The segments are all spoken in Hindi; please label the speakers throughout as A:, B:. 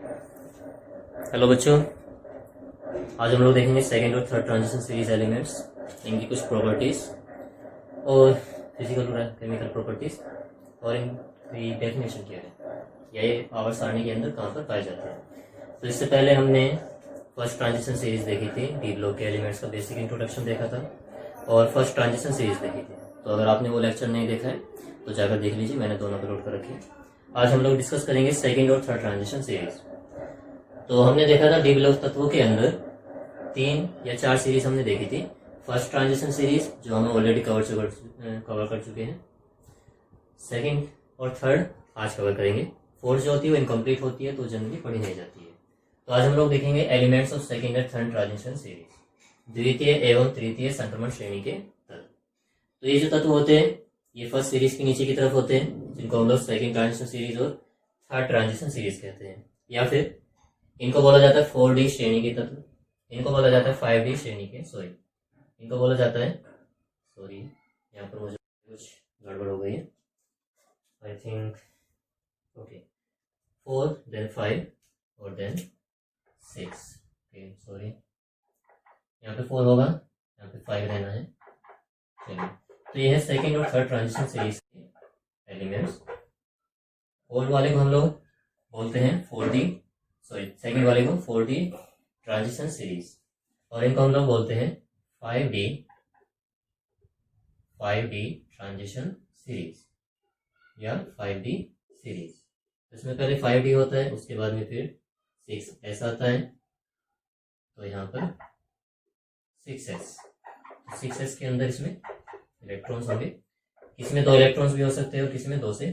A: हेलो बच्चों, आज हम लोग देखेंगे सेकेंड और थर्ड ट्रांजिशन सीरीज एलिमेंट्स, इनकी कुछ प्रॉपर्टीज और फिजिकल और केमिकल प्रॉपर्टीज और इनकी डेफिनेशन क्या है, ये आवर्त सारणी के अंदर कहाँ पर पाए जाते हैं। तो इससे पहले हमने फर्स्ट ट्रांजिशन सीरीज देखी थी, डी ब्लॉक के एलिमेंट्स का बेसिक इंट्रोडक्शन देखा था और फर्स्ट ट्रांजिशन सीरीज देखी थी। तो अगर आपने वो लेक्चर नहीं देखा है तो जाकर देख लीजिए, मैंने दोनों अपलोड कर रखी है। आज हम लोग डिस्कस करेंगे सेकेंड और थर्ड ट्रांजिशन सीरीज। तो हमने देखा था डी ब्लॉक तत्वों के अंदर 3 या 4 सीरीज हमने देखी थी। फर्स्ट ट्रांजिशन सीरीज जो हम ऑलरेडी कवर कर चुके हैं, सेकंड और थर्ड आज कवर करेंगे। फोर्थ जो होती है वो इनकम्प्लीट होती है, तो जनरली पढ़ी नहीं जाती है। तो आज हम लोग देखेंगे एलिमेंट्स ऑफ सेकेंड और थर्ड ट्रांजिशन सीरीज, द्वितीय एवं तृतीय संक्रमण श्रेणी के तत्व। तो ये जो तत्व होते हैं ये फर्स्ट सीरीज के नीचे की तरफ होते हैं, जिनको हम लोग सेकेंड ट्रांजिशन सीरीज और थर्ड ट्रांजिशन सीरीज कहते हैं, या फिर इनको बोला जाता है 4D श्रेणी के तत्व, इनको बोला जाता है 5D श्रेणी के, इनको बोला जाता है, यहाँ पर मुझे कुछ गड़बड़ हो गई है, आई थिंक, ओके, 4 देन 5 और देन 6, यहाँ पे 4 होगा, यहाँ पे 5 रहना है। चलिए, तो ये है सेकेंड और थर्ड ट्रांजिशन सीरीज के एलिमेंट्स। फोर्थ वाले को हम लोग बोलते हैं सेकेंड वाले को 4D ट्रांजिशन सीरीज, और इनको हम लोग बोलते हैं 5D ट्रांजिशन सीरीज या 5D सीरीज। इसमें पहले 5D होता है, उसके बाद में फिर 6S आता है, तो यहाँ पर 6S के अंदर इसमें इलेक्ट्रॉन्स होंगे, इसमें 2 इलेक्ट्रॉन्स भी हो सकते हैं और किसी में 2 से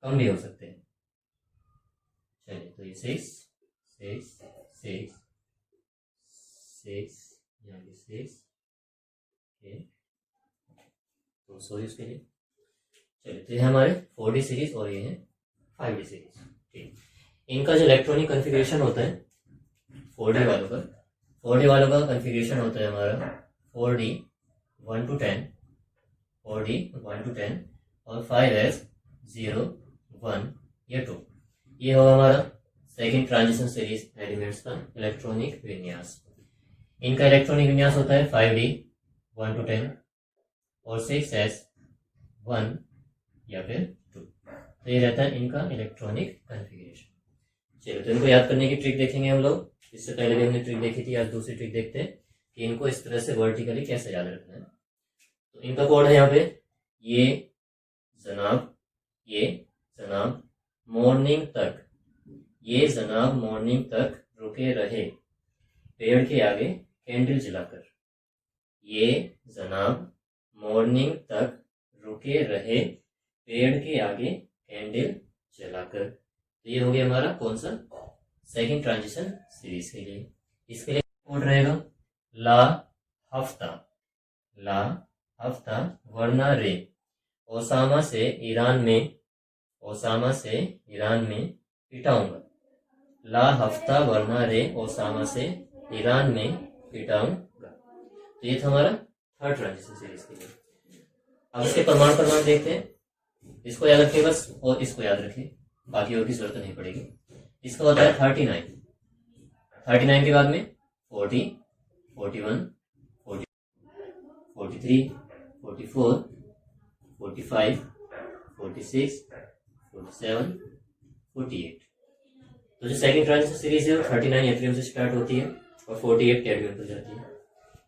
A: कम भी हो सकते हैं। चलिए, तो ये 6 यहाँ पे 6, तो सॉरी उसके लिए। चलिए, तो ये हमारे 4D सीरीज और ये है 5D सीरीज। ठीक, इनका जो इलेक्ट्रॉनिक कन्फिग्रेशन होता है 4D वालों का कन्फिग्रेशन होता है हमारा 4D 1 to 10 और 5S 0 1 या 2। ये होगा हमारा सेकेंड ट्रांजिशन सीरीज एलिमेंट्स का इलेक्ट्रॉनिक विन्यास। इनका इलेक्ट्रॉनिक विन्यास होता है 5D 1 to 10 और 6S 1 या फिर 2। तो ये रहता है इनका इलेक्ट्रॉनिक कन्फिग्रेशन। चलिए, तो इनको याद करने की ट्रिक देखेंगे हम लोग। इससे पहले भी हमने ट्रिक देखी थी, आज दूसरी ट्रिक देखते हैं कि इनको इस तरह से वर्टिकली कैसे याद रखना है। तो इनका कोड है यहाँ पे, ये जनाब मॉर्निंग तक रुके रहे पेड़ के आगे कैंडल जलाकर। ये जनाब मॉर्निंग तक रुके रहे पेड़ के आगे कैंडल जलाकर। तो ये हो गया हमारा कौन सा, सेकंड ट्रांजिशन सीरीज के लिए। इसके लिए कोड रहेगा ला हफ्ता वरना रे ओसामा से ईरान में पिटाऊंगा। ला हफ्ता वरना रे ओसामा से ईरान में पिटाऊंगा। तो ये था हमारा थर्ड ट्रांजिशन सीरीज के लिए। अब इसके प्रमाण देखते हैं। इसको याद रखिए बस, और इसको याद रखिए, बाकी और की जरूरत नहीं पड़ेगी। इसका होता है 39 के बाद में 40 41 43 44 45 46 47 48। तो जो सेकंड ट्रांजिशन सीरीज है वो 39 एट्रियम से स्टार्ट होती है और 48 कैडमियम पर जाती है।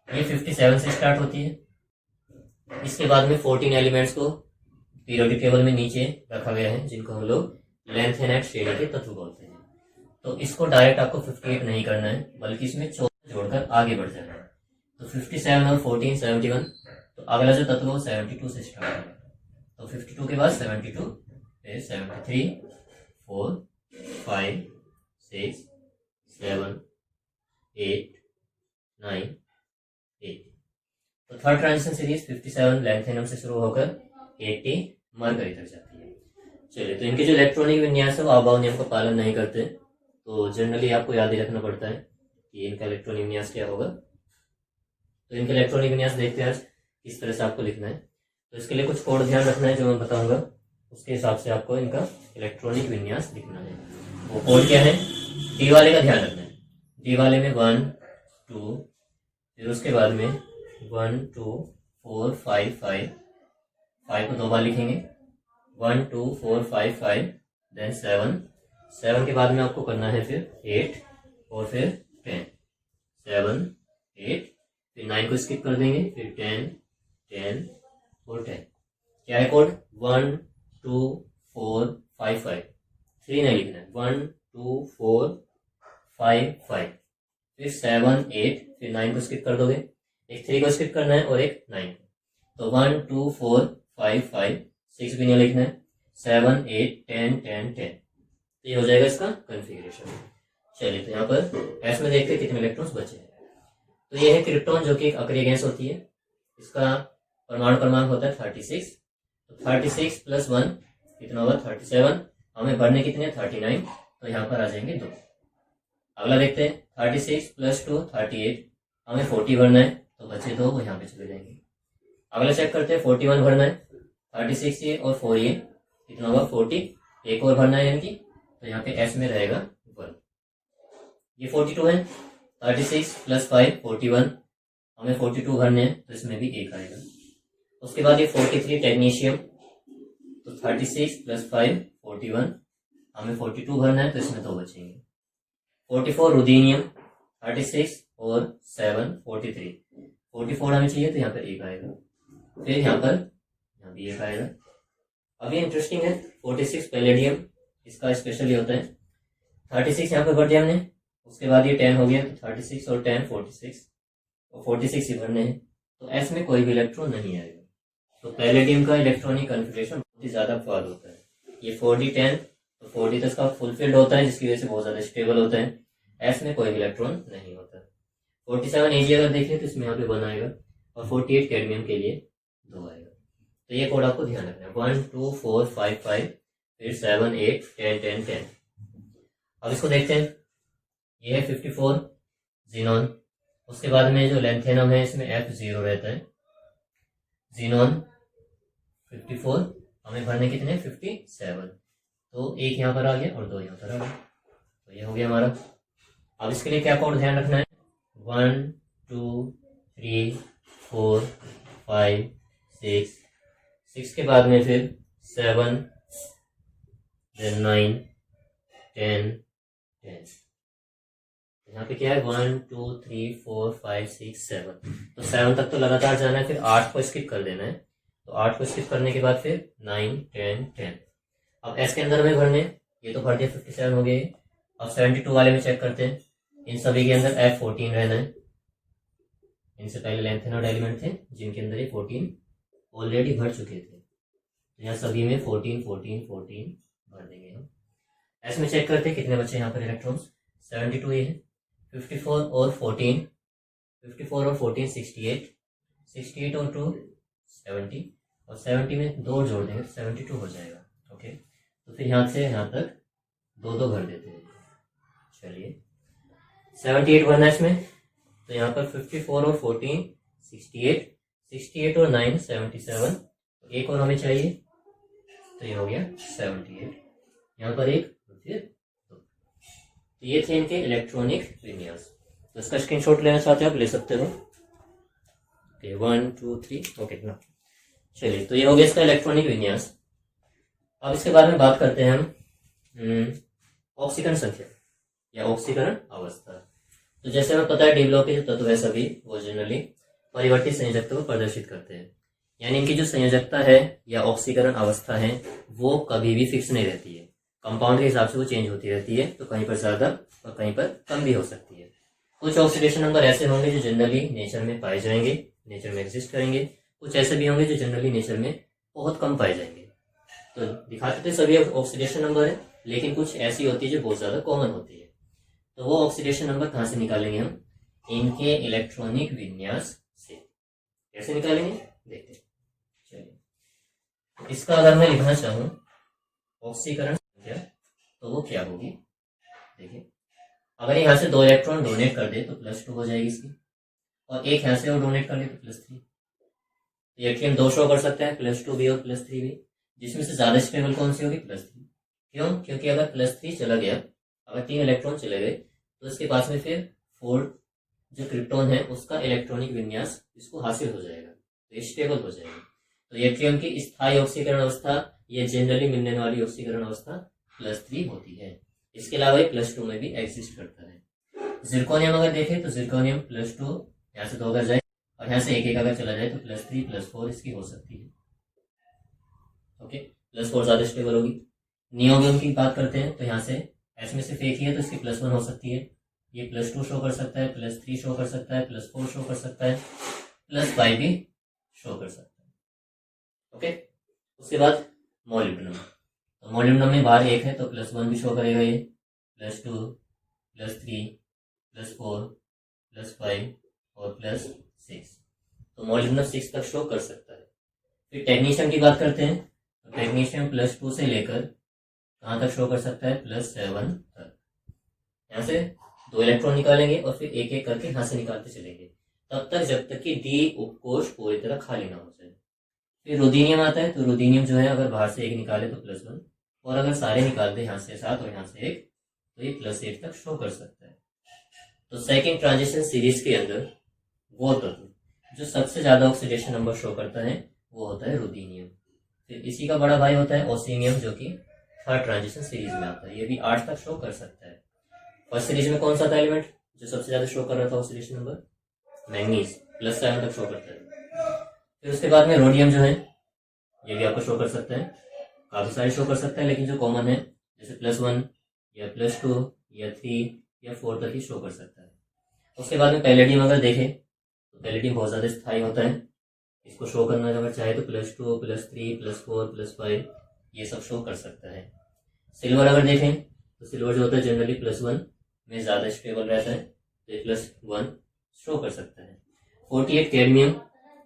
A: ये 57 से स्टार्ट होती है। इसके बाद में 14 एलिमेंट्स को पीरियोडिक टेबल में नीचे रखा गया है, जिनको हम लोग लेंथेनाइट श्रेणी के तत्व बोलते हैं। तो इसको डायरेक्ट आपको 58 नहीं करना है, बल्कि इसमें 14 जोड़कर आगे बढ़ जाना है। तो 57 और 14 71, तो अगला जो तत्व वो 72 से स्टार्ट होगा। तो 52 के बाद 72, फिर 73 4 5 6 7 8 9 8। तो थर्ड ट्रांजिशन सीरीज 57 लैंथेनम से शुरू होकर 80 मरकरी तक जाती है। चलिए, तो इनके जो इलेक्ट्रॉनिक विन्यास है वो आबाव नियम का पालन नहीं करते, तो जनरली आपको याद ही रखना पड़ता है कि इनका इलेक्ट्रॉनिक विन्यास क्या होगा। तो इनका इलेक्ट्रॉनिक विन्यास देखते हैं आज किस तरह से आपको लिखना है। तो इसके लिए कुछ कोड ध्यान रखना है जो मैं बताऊंगा, उसके हिसाब से आपको इनका इलेक्ट्रॉनिक विन्यास लिखना है। वो कोड क्या है, डी वाले का ध्यान रखना है। डी वाले में 1 2, फिर उसके बाद में 1 2 4 5 5, 5 को 2 बार लिखेंगे, 1 2 4 5 5, देन 7, 7 के बाद में आपको करना है फिर 8 और फिर 10, 7 8, फिर 9 को स्किप कर देंगे, फिर 10 10 और 10। क्या है कोड, 1 2 4 5 5, 3 नहीं लिखना है, 1 2 4 5 5, फिर 7 8, फिर 9 को स्किप कर दोगे, एक 3 को स्किप करना है और एक 9 को, तो 1 2 4 5 5, 6 भी नहीं लिखना है, 7 8 10 10 10। तो ये हो जाएगा इसका कॉन्फ़िगरेशन। चलिए तो यहाँ पर एस में देखते हैं कितने इलेक्ट्रॉन्स बचे हैं। तो ये है क्रिप्टॉन, जो कि एक अक्रिय गैस होती है। इसका परमाणु क्रमांक होता है 36। तो 36 प्लस 1 कितना होगा, 37। हमें भरने कितने, 39, तो यहाँ पर आ जाएंगे 2। अगला देखते हैं, 36 प्लस 2 38, हमें 40 भरना है, तो बचे 2, वो यहाँ पे चले जाएंगे। अगला चेक करते हैं, 41 भरना है, 36 ये और 4 ये कितना होगा 40, एक और भरना है यानी कि, तो यहाँ पे एस में रहेगा 1। ये 42 है, 36 प्लस 5 41, हमें 42 भरने हैं, तो इसमें भी 1 आएगा। उसके बाद ये 43 टेक्नीशियम, तो 36 प्लस 5 41, हमें 42 भरना है, तो इसमें 2 बचेंगे। 44 रुदीनियम, 36 और 7 43, 44 हमें चाहिए, तो यहाँ पर 1 आएगा। फिर यहाँ भी 1 आएगा। अब ये इंटरेस्टिंग है, 46 पैलेडियम, इसका स्पेशल ये होता है, 36 यहाँ पर भर दिया हमने, उसके बाद ये 10 हो गया, तो 36 और 10 46, और 46 ही भरने हैं, तो एस में कोई भी इलेक्ट्रॉन नहीं आएगा। तो पैलेडियम का इलेक्ट्रॉनिक कॉन्फ़िगरेशन बहुत ही ज्यादा फाद होता है। ये 4d10, तो 4d तो इसका फुलफिल्ड होता है, जिसकी वजह से बहुत ज्यादा स्टेबल होता है। एस में कोई भी इलेक्ट्रॉन नहीं होता। 47 एजी अगर देखें तो इसमें यहाँ पे 1 आएगा, और 48 कैडमियम के लिए 2 आएगा। तो ये कोड आपको ध्यान रखना है, 1 2 4 5 5, फिर 7 8 10 10 10। अब इसको देखते हैं, ये है 54 जीनॉन। उसके बाद में जो लेंथेनम है, इसमें F0 रहता है। जीनॉन 54, हमें भरने कितने, 57, तो 1 यहाँ पर आ गया और 2 यहाँ पर आ गया, तो ये हो गया हमारा। अब इसके लिए क्या कोड ध्यान रखना है, 1 2 3 4 5 6, 6 के बाद में फिर 7 then 9 10 10। यहाँ पे क्या है, 1 2 3 4 5 6 7, तो 7 तक तो लगातार जाना है, फिर 8 को स्किप कर देना है, तो 8 को स्किप करने के बाद फिर 9 10 10। अब एस के अंदर में भरने, ये तो भर दिया, 57 हो गए। अब 72 वाले में चेक करते हैं, इन सभी के अंदर F14 रहना है। इनसे पहले लेंथेनॉइड एलिमेंट थे जिनके अंदर ये 14 ऑलरेडी भर चुके थे, तो यहाँ सभी में 14 14 14 भर देंगे हम। एस में चेक करते हैं कितने बचे यहाँ पर इलेक्ट्रॉन्स, 72 ये है, 54 और 14, 54 और 14 68, 68 और 2 70, और 70 में 2 जोड़ देंगे तो 72 हो जाएगा। ओके, तो फिर यहाँ से यहाँ तक 2 भर देते हैं। चलिए 78 भरना है इसमें, तो यहाँ पर 54 और 14 68, 68 और 9 77, तो एक और हमें चाहिए, तो ये हो गया 78, यहाँ पर एक, फिर 2। तो ये थे इनके इलेक्ट्रॉनिक विन्यास। तो इसका स्क्रीनशॉट लेना चाहते हो आप ले सकते हो। ओके 1 2 3 ओके ना। चलिए तो ये हो गया इसका इलेक्ट्रॉनिक विन्यास। अब इसके बारे में बात करते हैं हम ऑक्सीकरण संख्या या ऑक्सीकरण अवस्था। तो जैसे हमें पता है डी ब्लॉक के जो तत्व है सभी वो जनरली परिवर्तित संयोजकता को प्रदर्शित करते हैं, यानी इनकी जो संयोजकता है या ऑक्सीकरण अवस्था है वो कभी भी फिक्स नहीं रहती है, कंपाउंड के हिसाब से वो चेंज होती रहती है, तो कहीं पर ज्यादा और कहीं पर कम भी हो सकती है। कुछ ऑक्सीडेशन नंबर ऐसे होंगे जो जनरली नेचर में पाए जाएंगे, नेचर में एग्जिस्ट करेंगे, कुछ ऐसे भी होंगे जो जनरली नेचर में बहुत कम पाए जाएंगे। तो दिखाते थे सभी ऑक्सीडेशन नंबर है, लेकिन कुछ ऐसी होती है जो बहुत ज्यादा कॉमन होती है। तो वो ऑक्सीडेशन नंबर कहाँ से निकालेंगे हम, इनके इलेक्ट्रॉनिक विन्यास से। कैसे निकालेंगे देखते हैं। चलिए इसका अगर मैं लिखना चाहूं ऑक्सीकरण संख्या तो वो क्या होगी, देखिए अगर यहाँ से 2 इलेक्ट्रॉन डोनेट कर दे तो +2 हो जाएगी इसकी, और एक यहाँ से और डोनेट कर ले तो +3। ये एटीएम 2 शो कर सकता है, +2 भी और +3 भी, जिसमें से ज्यादा स्टेबल कौन सी होगी, +3। क्यों, क्योंकि अगर +3 चला गया अगर 3 इलेक्ट्रॉन चले गए तो इसके पास में फिर 4 जो क्रिप्टॉन है उसका इलेक्ट्रॉनिक विन्यास इसको हासिल हो जाएगा, तो स्टेबल हो जाएगा। तो यट्रियम की स्थायी ऑक्सीकरण अवस्था या जनरली मिलने वाली ऑक्सीकरण अवस्था +3 होती है। इसके अलावा ये +2 में भी एग्जिस्ट करता है। जिरकोनियम अगर देखें तो जिरकोनियम +2 यहाँ से 2 अगर जाए और यहाँ से एक अगर चला जाए तो +3 +4 इसकी हो सकती है। ओके, +4 ज्यादा स्टेबल होगी। नियोबियम की बात करते हैं तो यहाँ से एस में सिर्फ एक ही है तो इसकी +1 हो सकती है। ये +2 शो कर सकता है, +3 शो कर सकता है, +4 शो कर सकता है, +5 भी शो कर सकता है। ओके, उसके बाद मोलिब्डेनम, तो मोलिब्डेनम में बाहर एक है तो +1 भी शो करेगा, ये +2 +3 +4 +5 और +6, तो मोलिब्डेनम 6 तक शो कर सकता है। फिर टेक्नीशियम की बात करते हैं तो टेक्नीशियम +2 से लेकर कहाँ तक शो कर सकता है, +7 तक। यहाँ से 2 इलेक्ट्रॉन निकालेंगे और फिर एक एक करके यहाँ से निकालते चलेंगे तब तक जब तक कि डी उपकोष पूरी तरह खाली ना हो जाए। फिर रुदीनियम आता है, तो रुदीनियम जो है अगर बाहर से एक निकाले तो +1 और अगर सारे निकाल दे यहाँ से 7 और यहाँ से 1 तो ये +8 तक शो कर सकता है। तो सेकेंड ट्रांजिशन सीरीज के अंदर वो तत्व जो सबसे ज्यादा ऑक्सीडेशन नंबर शो करता है वो होता है रुदीनियम। फिर इसी का बड़ा भाई होता है ओसीनियम जो कि थर्ड ट्रांजिशन सीरीज में आता है, ये भी 8 तक शो कर सकता है। फर्स्ट सीरीज में कौन सा था एलिमेंट जो सबसे ज्यादा शो कर रहा था ऑक्सीडेशन नंबर, मैंगनीज, +7 तक शो करता है। फिर उसके बाद में रोडियम जो है ये भी आपको शो कर सकता है, काफी सारे शो कर सकता है, लेकिन जो कॉमन है जैसे +1 या +2 या 3 या 4 तक ही शो कर सकता है। उसके बाद में पैलेडियम अगर देखें तो पैलेडियम बहुत ज्यादा स्थायी होता है, इसको शो करना अगर चाहे तो +2 +3 +4 +5 ये सब शो कर सकता है। सिल्वर अगर देखें तो सिल्वर जो होता है जनरली +1 में ज्यादा स्टेबल रहता है, तो ये +1 शो कर सकता है। 48 कैडमियम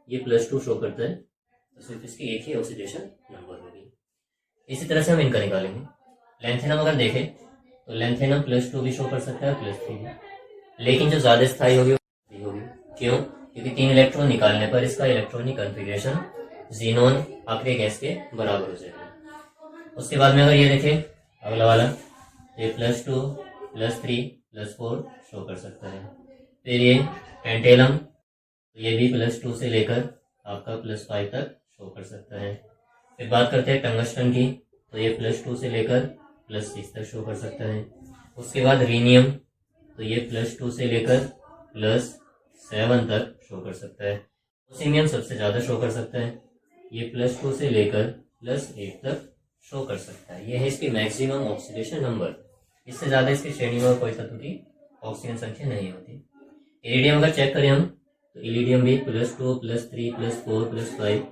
A: ये +2 शो करता है, तो सिर्फ इसकी एक ही ऑक्सीडेशन नंबर होगी। इसी तरह से हम इनका निकालेंगे। लेंथेनम अगर देखें तो लेंथेनम +2 भी शो कर सकता है, +3 भी, लेकिन जो ज्यादा स्थायी होगी वो होगी। क्यों? क्योंकि 3 इलेक्ट्रॉन निकालने पर इसका इलेक्ट्रॉनिक कॉन्फ़िगरेशन ज़ीनोन आखिरी गैस के बराबर हो जाएगा। उसके बाद में अगर ये देखें अगला वाला, ये +2 +3 +4 शो कर सकता है। फिर ये पेंटेलम, तो ये भी +2 से लेकर आपका +5 तक शो कर सकता है। फिर बात करते हैं टंगस्टन की, तो ये +2 से लेकर +6 तक शो कर सकता है। उसके बाद रीनियम, तो ये +2 से लेकर +7 तक शो कर सकता है। ओसीमियम सबसे ज्यादा शो कर सकता है, ये +2 से लेकर +8 तक शो कर सकता है। ये है इसकी मैक्सिमम ऑक्सीडेशन नंबर, इससे ज्यादा इसकी श्रेणी में कोई तत्व की ऑक्सीजन संख्या नहीं होती। इरिडियम अगर चेक करें हम तो इरिडियम भी +2 +3 +4 +5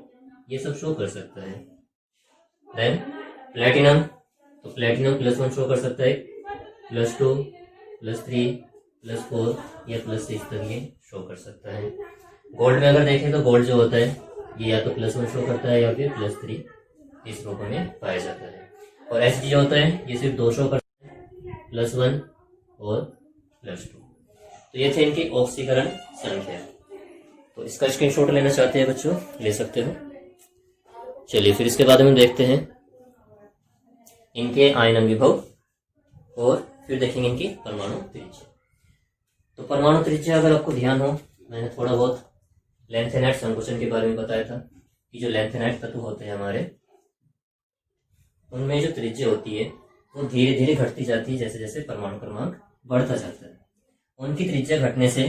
A: ये सब शो कर सकता है। देन प्लेटिनम, तो प्लेटिनम +1 शो कर सकता है, +2 +3 +4 या +6 तक ये शो कर सकता है। गोल्ड में अगर देखें तो गोल्ड जो होता है ये या तो +1 शो करता है या फिर +3 इस रूप में पाया जाता है। और Hg जो होता है ये सिर्फ 2 शो करता है, +1 और +2। तो ये थे इनकी ऑक्सीकरण संख्या। तो इसका स्क्रीनशॉट लेना चाहते हैं बच्चों, ले सकते हो। चलिए फिर इसके बाद हम देखते हैं इनके आयनन विभव और फिर देखेंगे इनकी परमाणु त्रिज्या। तो परमाणु त्रिज्या अगर आपको ध्यान हो, मैंने थोड़ा बहुत लेंथेनाइट संकुचन के बारे में बताया था कि जो लेंथेनाइट तत्व होते हैं हमारे, उनमें जो त्रिज्या होती है वो धीरे धीरे घटती जाती है जैसे जैसे परमाणु क्रमांक बढ़ता जाता है। उनकी त्रिज्या घटने से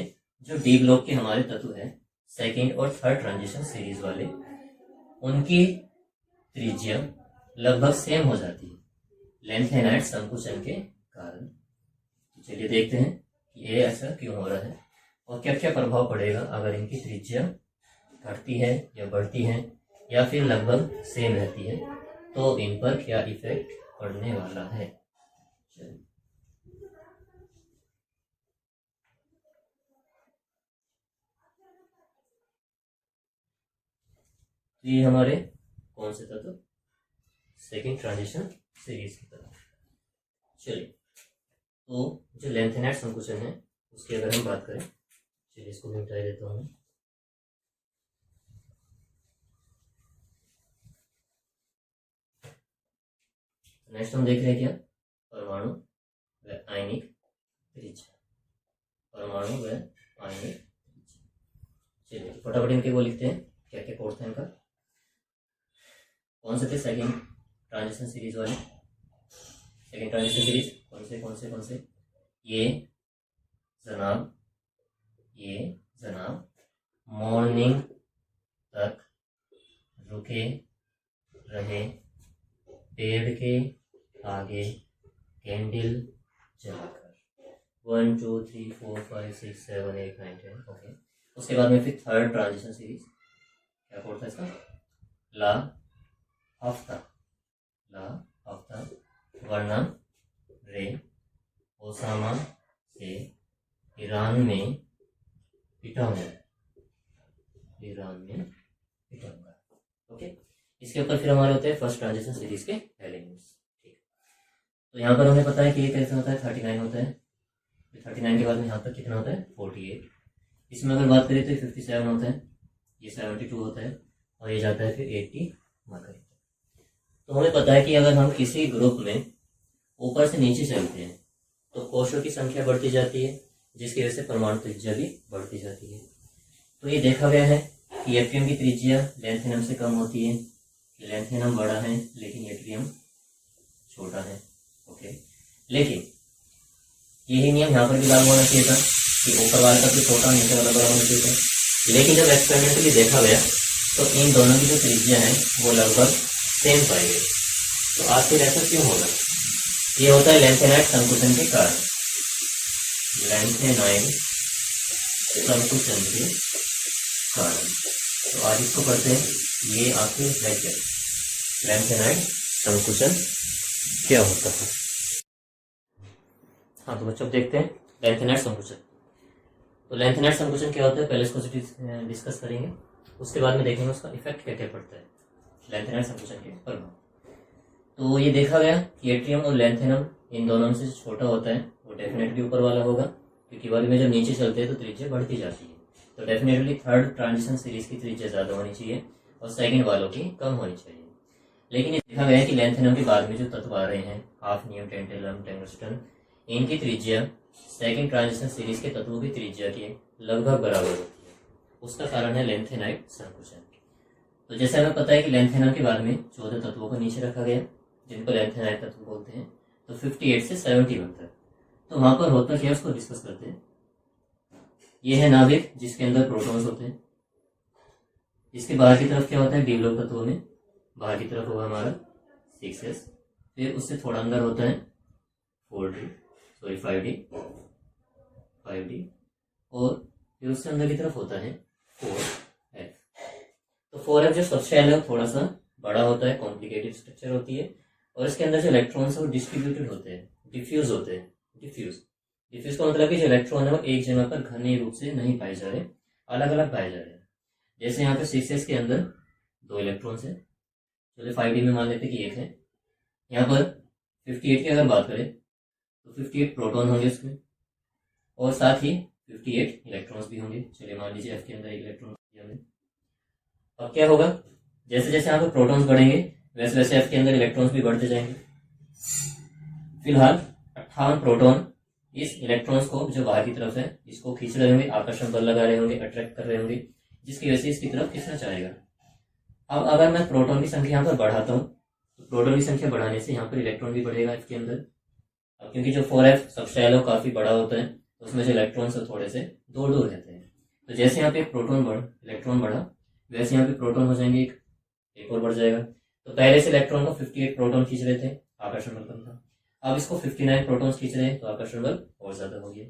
A: जो डी ब्लॉक के हमारे तत्व है सेकेंड और थर्ड ट्रांजिशन सीरीज वाले, उनकी त्रिज्या लगभग सेम हो जाती है लेंथेनाइट संकुचन के कारण। तो चलिए देखते हैं कि ये ऐसा क्यों हो रहा है और क्या क्या प्रभाव पड़ेगा अगर इनकी त्रिज्या घटती है या बढ़ती है या फिर लगभग सेम रहती है, तो इन पर क्या इफेक्ट पड़ने वाला है। चलिए ये हमारे कौन से तत्व, सेकेंड ट्रांजिशन सीरीज की तरफ। चलिए तो जो लेंथेनाइट संकुचन है उसकी अगर हम बात करें, चलिए इसको मैं मिटा देता हूँ। नेक्स्ट हम देख रहे हैं क्या, परमाणु व आयनिक त्रिज्या, परमाणु व आयनिक त्रिज्या। चलिए फटाफट इनके वो लिखते हैं क्या क्या कोड था इनका। कौन से थे सेकेंड ट्रांजिशन सीरीज वाले, सेकेंड ट्रांजिशन सीरीज कौन से ये जनाब मॉर्निंग तक रुके रहे, पेड़ के आगे कैंडल जलाकर। 1 2 3 4 5 6 7 8 9 10 ओके। उसके बाद में फिर थर्ड ट्रांजिशन सीरीज क्या कोड था इसका, ला हफ्ता वरना रे ओसामा से ईरान में पिटाऊंगा। ओके। इसके ऊपर फिर हमारे होते हैं फर्स्ट ट्रांजिशन सीरीज के एलिमेंट्स। ठीक, तो यहाँ पर हमें पता है कि ये कैसे होता है 39 होता है, 39 के बाद में यहाँ तक कितना होता है 48। इसमें अगर बात करें तो 57 होता है, ये 72 होता है और ये जाता है फिर 80 मार्कर। तो हमें पता है कि अगर हम किसी ग्रुप में ऊपर से नीचे चलते हैं तो कोशों की संख्या बढ़ती जाती है, जिसकी वजह से परमाणु त्रिज्या भी बढ़ती जाती है। तो ये देखा गया है कि एट्रियम की त्रिज्या लैंथेनम से कम होती है, कि लैंथेनम बड़ा है लेकिन एट्रियम छोटा है। ओके, लेकिन यही नियम यहाँ पर भी लागू होना चाहिए था कि ऊपर वाला का तो छोटा नीचे वाला बड़ा होना चाहिए था। लेकिन जब एक्सपेरिमेंटली देखा गया तो इन दोनों की जो त्रिज्या है वो लगभग सेम पाई गई। तो आखिर ऐसा क्यों होगा? ये होता है लैंथेनाइट संकुचन के कारण। लैंथेनाइट संकुचन के कारण। तो आज इसको पढ़ते हैं, ये आखिर है क्या, लैंथेनाइट संकुचन क्या होता है। हाँ तो बच्चों देखते हैं लैंथेनाइट संकुचन। तो लैंथेनाइट संकुचन क्या होता है पहले इसको डिस्कस करेंगे, उसके बाद में देखेंगे उसका इफेक्ट क्या क्या पड़ता है लैंथेनाइट संकुचन के ऊपर। तो ये देखा गया कि एट्रियम और लैंथेनम इन दोनों में से जो छोटा होता है वो डेफिनेटली ऊपर वाला होगा, क्योंकि वाले में जब नीचे चलते हैं तो त्रिज्या बढ़ती जाती है। तो डेफिनेटली थर्ड ट्रांजिशन सीरीज की त्रिज्या ज़्यादा होनी चाहिए और सेकंड वालों की कम होनी चाहिए। लेकिन ये देखा गया कि लैंथेनम के बाद में जो तत्व आ रहे हैं हाफनियम, टेंटेलम, टंगस्टन, इनकी त्रिज्या सेकंड ट्रांजिशन सीरीज के तत्वों की त्रिज्या के लगभग बराबर होती है। उसका कारण है लैंथेनाइट संकुचन। तो जैसे हमें पता है कि लैंथेनम के बाद में 14 तत्वों को नीचे रखा गया जिनको लैंथेनाइट तत्व बोलते हैं, तो 58 से 70 बनता है। तो वहां पर होता क्या उसको डिस्कस करते हैं। ये है नाभिक जिसके अंदर प्रोटॉन्स होते हैं। इसके बाहर की तरफ क्या होता है डी ब्लॉक तत्वों में, बाहर की तरफ होगा हमारा 6s, फिर उससे थोड़ा अंदर होता है 5d और फिर उससे अंदर की तरफ होता है 4f। तो 4f जो सबशेल है थोड़ा सा बड़ा होता है, कॉम्प्लिकेटेड स्ट्रक्चर होती है और इसके अंदर जो इलेक्ट्रॉन्स है वो डिस्ट्रीब्यूटेड होते हैं, डिफ्यूज होते हैं। डिफ्यूज का मतलब कि जो इलेक्ट्रॉन है वो एक जगह पर घने रूप से नहीं पाए जा रहे, अलग अलग पाए जा रहे हैं। जैसे यहाँ पे 6s के अंदर 2 इलेक्ट्रॉन्स है, चलिए 5d में मान लेते कि 1 है। यहाँ पर 58 की अगर बात करें तो 58 प्रोटॉन होंगे उसमें और साथ ही 58 इलेक्ट्रॉन्स भी होंगे। चलिए मान लीजिए f के अंदर 1 इलेक्ट्रॉन दिया हमने। अब क्या होगा, जैसे जैसे यहाँ पर प्रोटॉन्स बढ़ेंगे वैसे वैसे f के अंदर इलेक्ट्रॉन्स भी बढ़ते जाएंगे। फिलहाल 58 प्रोटॉन इस इलेक्ट्रॉन्स को जो बाहर की तरफ है इसको खींच रहे होंगे, आकर्षण बल लगा रहे होंगे, अट्रैक्ट कर रहे होंगे, जिसकी वजह से इसकी तरफ खींचना चाहेगा। अब अगर मैं प्रोटॉन की संख्या यहाँ पर बढ़ाता हूँ तो प्रोटॉन की संख्या बढ़ाने से यहाँ पर इलेक्ट्रॉन भी बढ़ेगा f के अंदर। अब क्योंकि जो 4f सबशेल है काफी बड़ा होता है तो उसमें जो इलेक्ट्रॉन्स है थोड़े से दूर दूर रहते हैं। तो जैसे यहाँ पे इलेक्ट्रॉन बढ़ा वैसे यहाँ पे प्रोटॉन हो जाएंगे, एक और बढ़ जाएगा। तो पहले से इलेक्ट्रॉन को 58 प्रोटॉन खींच रहे थे, आकर्षण बल कम था। अब इसको 59 प्रोटॉन्स खींच रहे हैं तो आकर्षण बल और ज्यादा हो गया।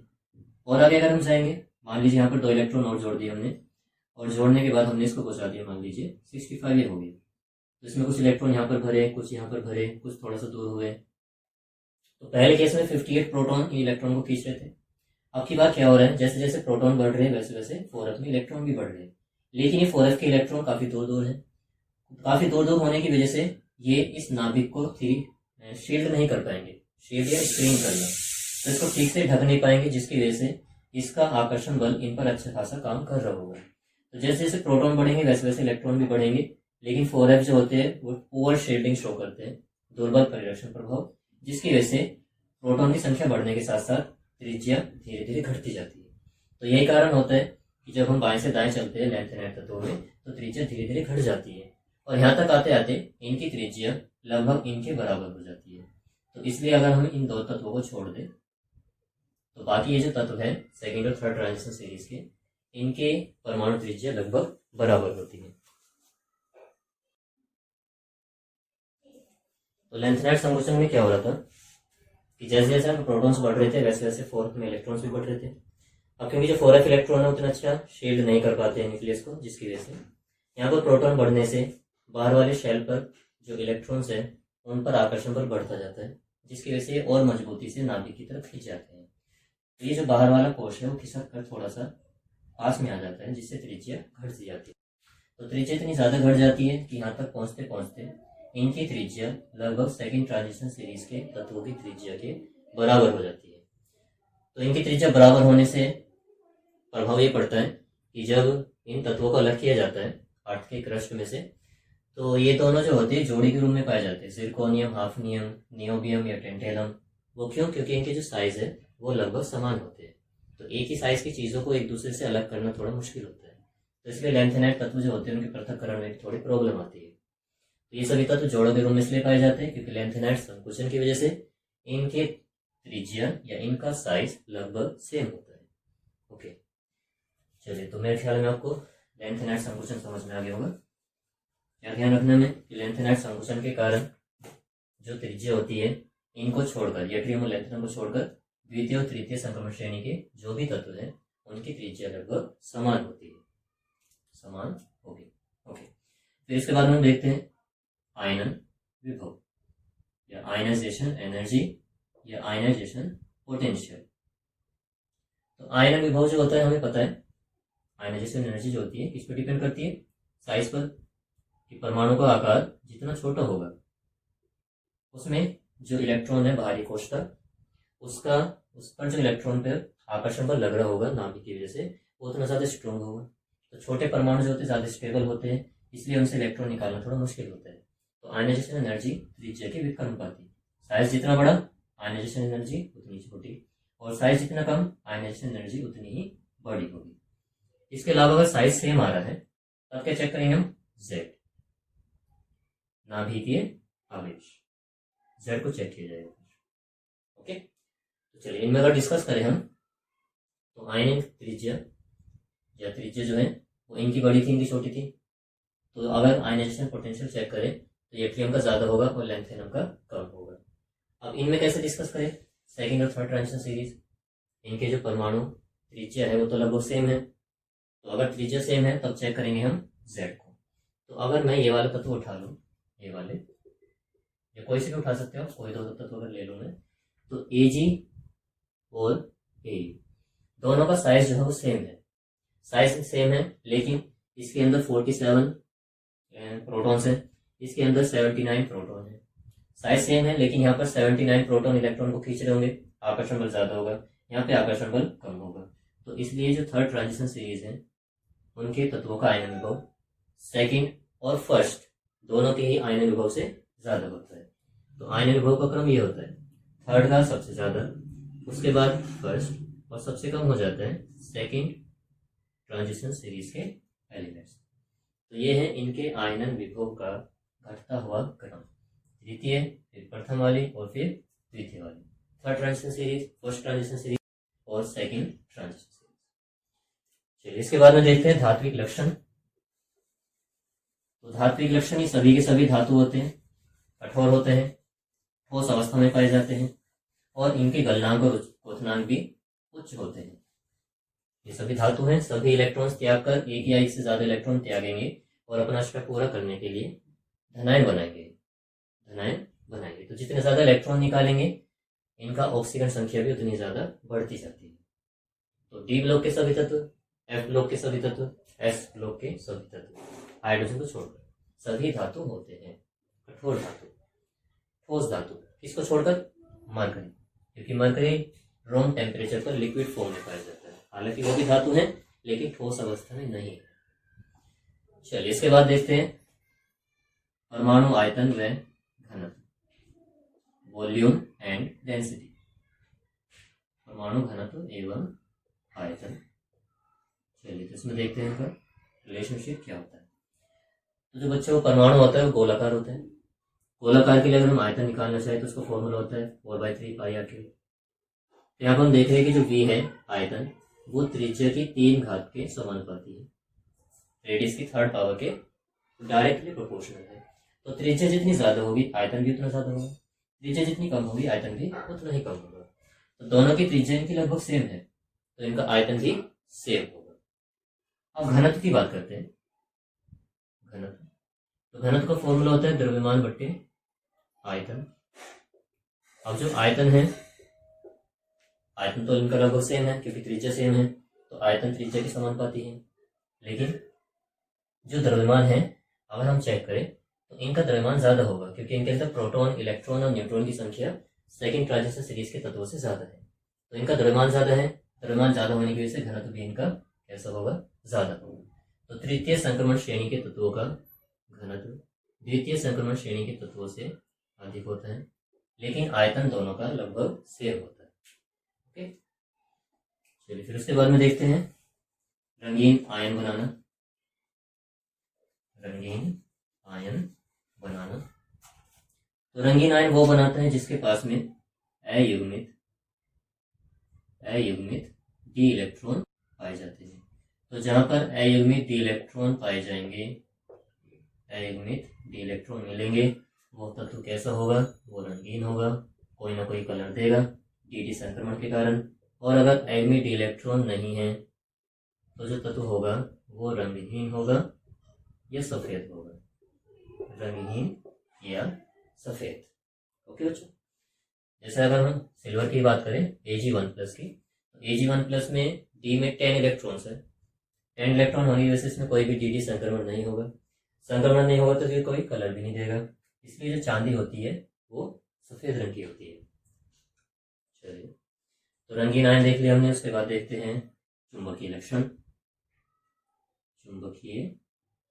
A: और आगे अगर हम जाएंगे, मान लीजिए यहाँ पर 2 इलेक्ट्रॉन और जोड़ दिए हमने और जोड़ने के बाद हमने इसको पहुंचा दिया मान लीजिए 65 ये हो गया। तो इसमें कुछ इलेक्ट्रॉन यहाँ पर भरे, कुछ यहाँ पर भरे, कुछ थोड़ा सा दूर हुए। तो पहले केस में 58 प्रोटॉन इन इलेक्ट्रॉन को खींच रहे थे। अब की बात क्या हो रहा है, जैसे जैसे प्रोटॉन बढ़ रहे हैं वैसे वैसे 4f में इलेक्ट्रॉन भी बढ़ रहे हैं, लेकिन ये 4f के इलेक्ट्रॉन काफी दूर दूर है। काफी दूर दूर होने की वजह से ये इस नाभिक को ठीक शील्ड नहीं कर पाएंगे, शील्ड या स्क्रीन करना, तो इसको ठीक से ढक नहीं पाएंगे, जिसकी वजह से इसका आकर्षण बल इन पर अच्छा खासा काम कर रहा होगा। तो जैसे जैसे प्रोटॉन बढ़ेंगे वैसे वैसे इलेक्ट्रॉन भी बढ़ेंगे, लेकिन 4f जो होते हैं वो पुअर शील्डिंग शो करते हैं, दुर्बल परिरक्षण प्रभाव, जिसकी वजह से प्रोटॉन की संख्या बढ़ने के साथ साथ त्रिज्या धीरे धीरे घटती जाती है। तो यही कारण होता है कि जब हम बाएं से दाएं चलते हैं लैंथेनाइड तत्वों में तो त्रिज्या धीरे धीरे घट जाती है और यहाँ तक आते आते इनकी त्रिज्या लगभग इनके बराबर हो जाती है। तो इसलिए अगर हम इन दो तत्वों को छोड़ दें तो बाकी ये जो तत्व है सेकेंड और थर्ड ट्रांजिशन सीरीज के, इनके परमाणु त्रिज्या लगभग बराबर होती है। तो लैंथेनाइड संकोचन में क्या हो रहा था कि जैसे जैसे हम प्रोटॉन्स बढ़ रहे थे वैसे वैसे 4f में इलेक्ट्रॉन्स भी बढ़ रहे थे। अब क्योंकि जो 4f इलेक्ट्रॉन है उतना अच्छा शील्ड नहीं कर पाते हैं न्यूक्लियस को, जिसकी वजह से यहाँ पर प्रोटॉन बढ़ने से बाहर वाले शेल पर जो इलेक्ट्रॉन्स है उन पर आकर्षण बल बढ़ता जाता है, जिसकी वजह से और मजबूती से नाभिक की तरफ खींच जाते हैं। तो ये जो बाहर वाला कोश है वो खिसक कर थोड़ा सा पास में आ जाता है, जिससे त्रिज्या घट सी जाती है। तो त्रिज्या इतनी ज्यादा घट जाती है कि यहाँ तक पहुंचते पहुंचते इनकी त्रिज्या लगभग सेकेंड ट्रांजिशन सीरीज के तत्वों की त्रिज्या के बराबर हो जाती है। तो इनकी त्रिज्या बराबर होने से प्रभाव ये पड़ता है कि जब इन तत्वों को अलग किया जाता है अर्थ के क्रस्ट में से, तो ये दोनों जो होते हैं जोड़ी के रूप में पाए जाते हैं, जिरकोनियम, हाफनियम, नियोबियम या टेंटेलम। वो क्यों? क्योंकि इनके जो साइज है वो लगभग समान होते हैं। तो एक ही साइज की चीजों को एक दूसरे से अलग करना थोड़ा मुश्किल होता है, तो इसलिए लैंथेनाइड तत्व जो होते हैं उनके पृथक्करण में थोड़ी प्रॉब्लम आती है। तो ये सभी तत्व जोड़ों के रूप में इसलिए पाए जाते हैं क्योंकि लैंथेनाइड संकुचन की वजह से इनके त्रिज्या या इनका साइज लगभग सेम होता है। ओके, चलिए, तो मेरे ख्याल में आपको लैंथेनाइड संकुचन समझ में आ गया होगा। क्या ध्यान रखना में कि लैंथेनाइड संकुचन के कारण जो त्रिज्या होती है इनको छोड़कर, यट्रियम और लैंथेनम को छोड़कर द्वितीय और तृतीय संक्रमण श्रेणी के जो भी तत्व है उनकी त्रिज्या लगभग समान होती है, समान होगी। ओके, फिर इसके बाद हम देखते हैं आयनन विभव या आयनाइजेशन एनर्जी या आयनाइजेशन पोटेंशियल। तो आयनन विभव जो होता है हमें पता है आयनाइजेशन एनर्जी जो होती है किस पर डिपेंड करती है? साइज पर, कि परमाणु का आकार जितना छोटा होगा उसमें जो इलेक्ट्रॉन है बाहरी कोश तक उसका उस पर जो इलेक्ट्रॉन पर आकर्षण बल लग रहा होगा नाभिक की वजह से वो उतना ज्यादा स्ट्रॉन्ग होगा। तो छोटे परमाणु जो होते हैं ज्यादा स्टेबल होते हैं, इसलिए उनसे इलेक्ट्रॉन निकालना थोड़ा मुश्किल होता है। तो आयनाइजेशन एनर्जी त्रिज्या के व्युत्क्रमानुपाती, साइज जितना बड़ा आयनाइजेशन एनर्जी उतनी छोटी, और साइज जितना कम आयनाइजेशन एनर्जी उतनी ही बड़ी होगी। इसके अलावा अगर साइज सेम आ रहा है तब क्या चेक करेंगे हम? जेड, नाभिकीय आवेश, जेड को चेक किया जाएगा। ओके, तो चलिए इनमें अगर डिस्कस करें हम तो आयनिक त्रिज्या या त्रिज्या जो है वो इनकी बड़ी थी, इनकी छोटी थी। तो अगर आयनाइजेशन पोटेंशियल चेक करें तो यट्रियम का ज्यादा होगा और लैंथेनम का कम होगा। अब इनमें कैसे डिस्कस करें? सेकेंड और थर्ड ट्रांजिशन सीरीज, इनके जो परमाणु त्रिज्या है वो तो लगभग सेम है। तो अगर त्रिज्या सेम है तब चेक करेंगे हम जेड को। तो अगर मैं ये वाला तत्व उठा लूँ, ये वाले, या कोई से भी उठा सकते हो, कोई दो तत्व अगर ले लूँ मैं, तो एजी और ए दोनों का साइज जो है वो सेम है। साइज सेम है लेकिन इसके अंदर 47 प्रोटॉन्स है, इसके अंदर 79 प्रोटॉन है। साइज सेम है लेकिन यहाँ पर 79 प्रोटॉन इलेक्ट्रॉन को खींच रहे होंगे, आकर्षण बल ज्यादा होगा, यहाँ पे आकर्षण बल कम होगा। तो इसलिए जो थर्ड ट्रांजिशन सीरीज है उनके तत्वों का आयनन विभव सेकंड और फर्स्ट दोनों के ही आयनन विभव से ज्यादा होता है। तो आयनन विभव का क्रम ये होता है, थर्ड का सबसे ज्यादा, उसके बाद फर्स्ट, और सबसे कम हो जाता है सेकंड ट्रांजिशन सीरीज के एलिमेंट्स। तो ये है इनके आयनन विभव का घटता हुआ क्रम, द्वितीय, फिर प्रथम वाली और फिर द्वितीय वाली, third transition series, first transition series और सेकंड ट्रांजिशन सीरीज। चलिए इसके बाद में देखते हैं धात्विक लक्षण। तो धात्विक लक्षण ही सभी के सभी धातु होते हैं, कठोर होते हैं, ठोस अवस्था में पाए जाते हैं और इनके गलनांक और क्वथनांक भी उच्च होते हैं। ये सभी धातु हैं, सभी इलेक्ट्रॉन्स त्याग कर एक या एक से ज्यादा इलेक्ट्रॉन त्यागेंगे और अपना स्टेप पूरा करने के लिए धनायन बनाएंगे, धनायन बनाएंगे। तो जितने ज्यादा इलेक्ट्रॉन निकालेंगे इनका ऑक्सीजन संख्या भी उतनी ज्यादा बढ़ती जाती है। तो डी ब्लॉक के सभी तत्व, एफ ब्लॉक के सभी तत्व, एस ब्लॉक के सभी तत्व, हाइड्रोजन को छोड़कर सभी धातु होते हैं कठोर धातु। ठोस धातु किसको छोड़कर? मरकरी, क्योंकि मरकरी रूम टेम्परेचर पर लिक्विड फॉर्म में पाया जाता है, हालांकि वो भी धातु है लेकिन ठोस अवस्था में नहीं है। चलिए इसके बाद देखते हैं परमाणु आयतन व घनत्व, वॉल्यूम एंड डेंसिटी। परमाणु घनत्व एवं आयतन। चलिए तो इसमें देखते हैं इनका रिलेशनशिप क्या होता है। तो जो बच्चों का परमाणु होता है वो गोलाकार होता है। गोलाकार के लिए अगर हम आयतन निकालना चाहें तो उसका फॉर्मूला होता है 4/3 पाई आर क्यूब। तो यहाँ पर हम देख रहे हैं कि जो v है आयतन वो त्रिज्या की 3 घात के समानुपाती है, रेडियस की 3rd पावर के डायरेक्टली प्रोपोर्शनल है। तो त्रिज्या जितनी ज्यादा होगी आयतन भी उतना ज्यादा होगा, त्रिज्या जितनी कम होगी आयतन भी उतना ही कम होगा। तो दोनों की त्रिज्या इनकी लगभग सेम है तो इनका आयतन भी सेम होगा। अब घनत्व की बात करते हैं। घनत्व, तो घनत्व का फॉर्मूला होता है द्रव्यमान बट्टे आयतन। अब जो आयतन है, आयतन तो इनका लगभग सेम है क्योंकि त्रिज्या सेम है तो आयतन त्रिज्या के समानुपाती है। लेकिन जो द्रव्यमान है अगर हम चेक करें तो इनका द्रव्यमान ज्यादा होगा क्योंकि इनके अंदर प्रोटॉन, इलेक्ट्रॉन और न्यूट्रॉन की संख्या सेकंड ट्रांजिशन सीरीज के तत्वों से ज्यादा है। तो इनका द्रव्यमान ज्यादा है, द्रव्यमान ज्यादा होने की वजह से घनत्व भी इनका कैसा होगा, ज्यादा होगा। तो तृतीय संक्रमण श्रेणी के तत्वों का घनत्व द्वितीय संक्रमण श्रेणी के तत्वों से अधिक होता है, लेकिन आयतन दोनों का लगभग सेम होता है। ओके, चलिए फिर उसके बाद में देखते हैं रंगीन आयन बनाना। रंगीन आयन बनाना, तो रंगीन आयन वो बनाता है जिसके पास में अयुग्मित डी इलेक्ट्रॉन पाए जाते हैं। तो जहां पर अयुग्मित डी इलेक्ट्रॉन पाए जाएंगे, अयुग्मित डी इलेक्ट्रॉन मिलेंगे, वो तत्व कैसा होगा, वो रंगीन होगा, कोई ना कोई कलर देगा डी संक्रमण के कारण। और अगर अयुग्मित डी इलेक्ट्रॉन नहीं है तो जो तत्व होगा वो रंगहीन होगा या सफेद होगा, रंगहीन या सफेद। ओके बच्चों, जैसे अगर हम सिल्वर की बात करें Ag1+ की, तो Ag1+ में डी में 10 इलेक्ट्रॉन्स है। 10 इलेक्ट्रॉन होने की वजह से इसमें कोई भी डी संक्रमण नहीं होगा, संक्रमण नहीं होगा तो फिर कोई कलर भी नहीं देगा, इसलिए जो चांदी होती है वो सफेद रंग की होती है। चलिए तो रंगीन आयन देख लिया हमने, उसके बाद देखते हैं चुंबकीय लक्षण। चुंबकीय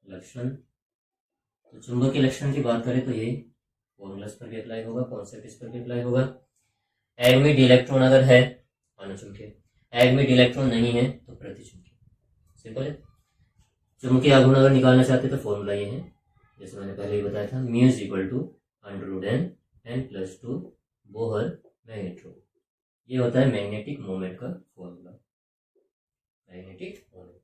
A: लक्षण, तो चुंबकीय लक्षण की बात करें तो ये फॉर्मूलास पर भी अप्लाई होगा, कॉन्सेप्ट इस पर भी अप्लाई होगा। अयुग्मित डी इलेक्ट्रॉन अगर है अनुचुंबकीय, अयुग्मित डी इलेक्ट्रॉन नहीं है तो प्रतिचुंबकीय। सिंपल है। चुंबकीय आघूर्ण अगर निकालना चाहते तो फॉर्मूला ये है, जैसे मैंने पहले ही बताया था, mu is equal to √n+2 Bohr magneton. ये होता है मैग्नेटिक मोमेंट का फॉर्मूला, मैग्नेटिक मोमेंट।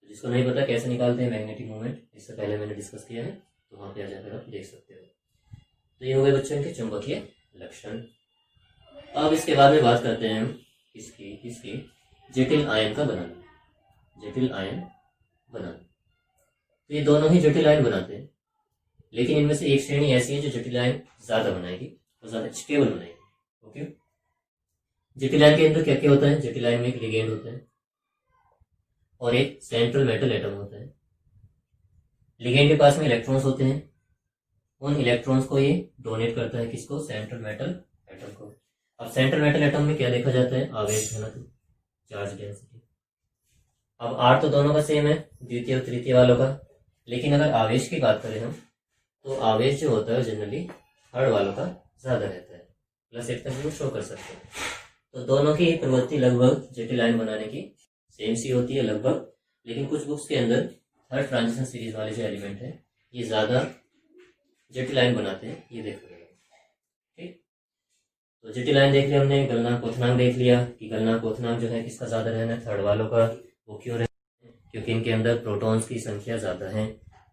A: तो जिसको नहीं पता कैसे निकालते हैं मैग्नेटिक मोमेंट, इससे पहले मैंने डिस्कस किया है, तो वहां पे आ जाकर आप देख सकते हो। तो ये हो गए बच्चों के चुंबकीय लक्षण। अब इसके बाद में बात करते हैं हम इसकी जटिल आयन का बनाना, जटिल आयन बनाना। तो ये दोनों ही जटिल आयन बनाते हैं, लेकिन इनमें से एक श्रेणी ऐसी है जो जटिल आयन ज्यादा बनाएगी और ज्यादा स्टेबल बनाएगी। ओके, जटिल आयन के अंदर क्या क्या होता है, जटिल आयन में एक लिगेंड होता है और एक सेंट्रल मेटल एटम होता है। लिगेंड के पास में इलेक्ट्रॉन्स होते हैं, उन इलेक्ट्रॉन्स को ये डोनेट करता है, किसको, सेंट्रल मेटल एटम को। अब सेंट्रल मेटल एटम में क्या देखा जाता है, आवेश घनत्व, चार्ज डेंसिटी। अब आर तो दोनों का सेम है, द्वितीय और तृतीय वालों का, लेकिन अगर आवेश की बात करें हम तो आवेश जो होता है जनरली थर्ड वालों का ज्यादा रहता है, +1 तक भी शो कर सकते हैं। तो दोनों की प्रवृत्ति लगभग जटिल आयन बनाने की सेम सी होती है लगभग, लेकिन कुछ बुक्स के अंदर थर्ड ट्रांजिशन सीरीज वाले जो एलिमेंट है ये ज्यादा जटिल आयन बनाते हैं, ये देखा गया। ठीक, तो जटिल आयन देख लिया हमने। गलनांक क्वथनांक देख लिया कि गलनांक क्वथनांक जो है किसका ज्यादा रहना है, थर्ड वालों का। वो क्यों रहना है, क्योंकि इनके अंदर प्रोटॉन्स की संख्या ज्यादा है,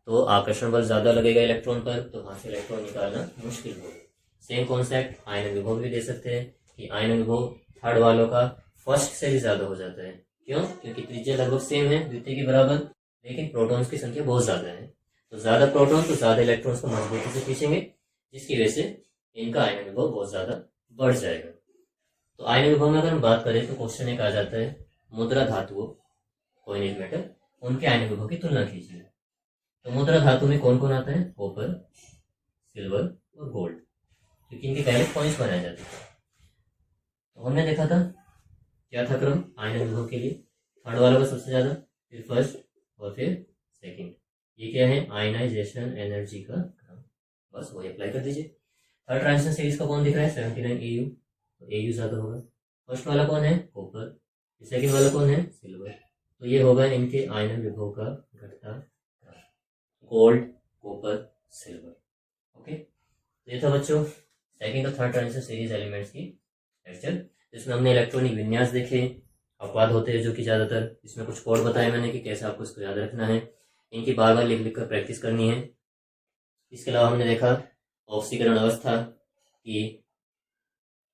A: तो आकर्षण बल ज्यादा लगेगा इलेक्ट्रॉन पर, तो वहां से इलेक्ट्रॉन निकालना मुश्किल होगा। सेम कॉन्सेप्ट आयन विभव भी दे सकते हैं कि आयन विभव थर्ड वालों का फर्स्ट से भी ज्यादा हो जाता है। क्यों, क्योंकि त्रिज्या लगभग सेम है, द्वितीय के बराबर, लेकिन प्रोटॉन्स की संख्या बहुत ज्यादा है। तो ज्यादा प्रोटॉन तो ज्यादा इलेक्ट्रॉन्स को मजबूती से खींचेंगे, जिसकी वजह से इनका आयन विभव बहुत ज्यादा बढ़ जाएगा। तो आयन विभव में अगर हम बात करें तो क्वेश्चन एक आ जाता है, मुद्रा धातुओं, कोइनेज मेटल, उनके आयन विभव की तुलना कीजिए। तो मुद्रा धातु में कौन कौन आता है, कॉपर, सिल्वर और गोल्ड, क्योंकि इनके पहले कॉइन्स बनाए जाते थे। तो हमने देखा था क्या था क्रम आयन विभव के लिए, थर्ड वालों का सबसे ज्यादा, फिर फर्स्ट और फिर सेकंड। ये क्या है, आयनाइजेशन एनर्जी का क्रम, बस वही अप्लाई कर दीजिए। थर्ड ट्रांजिशन सीरीज का कौन दिख रहा है, 79 AU, तो AU ज्यादा होगा। फर्स्ट वाला कौन है? कॉपर। सेकेंड वाला कौन है? सिल्वर। तो ये होगा इनके आयनन विभव का घटता गोल्ड, कॉपर, सिल्वर। ओके, तो ये था बच्चों सेकेंड और थर्ड ट्रांजिशन सीरीज एलिमेंट्स की लेक्चर, जिसमें हमने इलेक्ट्रॉनिक विन्यास देखे, अपवाद होते हैं जो कि ज़्यादातर, इसमें कुछ कोड बताए मैंने कि कैसे आपको इसको याद रखना है, इनकी बार बार लिख लिख कर प्रैक्टिस करनी है। इसके अलावा हमने देखा ऑक्सीकरण अवस्था की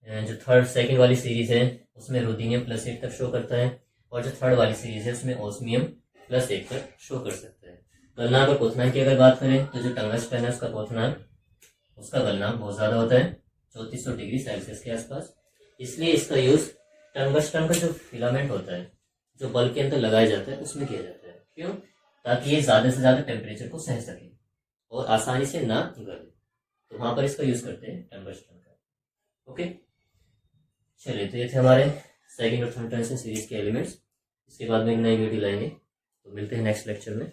A: जो थर्ड सेकंड वाली सीरीज है उसमें रुदीनियम +1 तक शो करता है, और जो थर्ड वाली सीरीज है उसमें ऑस्मियम +1 तक शो कर सकता है। गलनांक और क्वथनांक की अगर बात करें तो जो टंगस्टन है उसका क्वथनांक, उसका गलनांक बहुत ज़्यादा होता है 3400 डिग्री सेल्सियस के आसपास। इसलिए इसका यूज टंगस्टन का जो फिलामेंट होता है जो बल्ब के अंदर लगाया जाता है उसमें किया जाता है। क्यों? ताकि ये ज़्यादा से ज़्यादा टेम्परेचर को सह सके और आसानी से ना गले, तो वहां पर इसका यूज करते हैं टंगस्टन का। ओके, चलिए, तो ये थे हमारे सेकंड और थर्ड ट्रांजिशन सीरीज के एलिमेंट्स। इसके बाद में एक नई वीडियो लाएंगे, तो मिलते हैं नेक्स्ट लेक्चर में।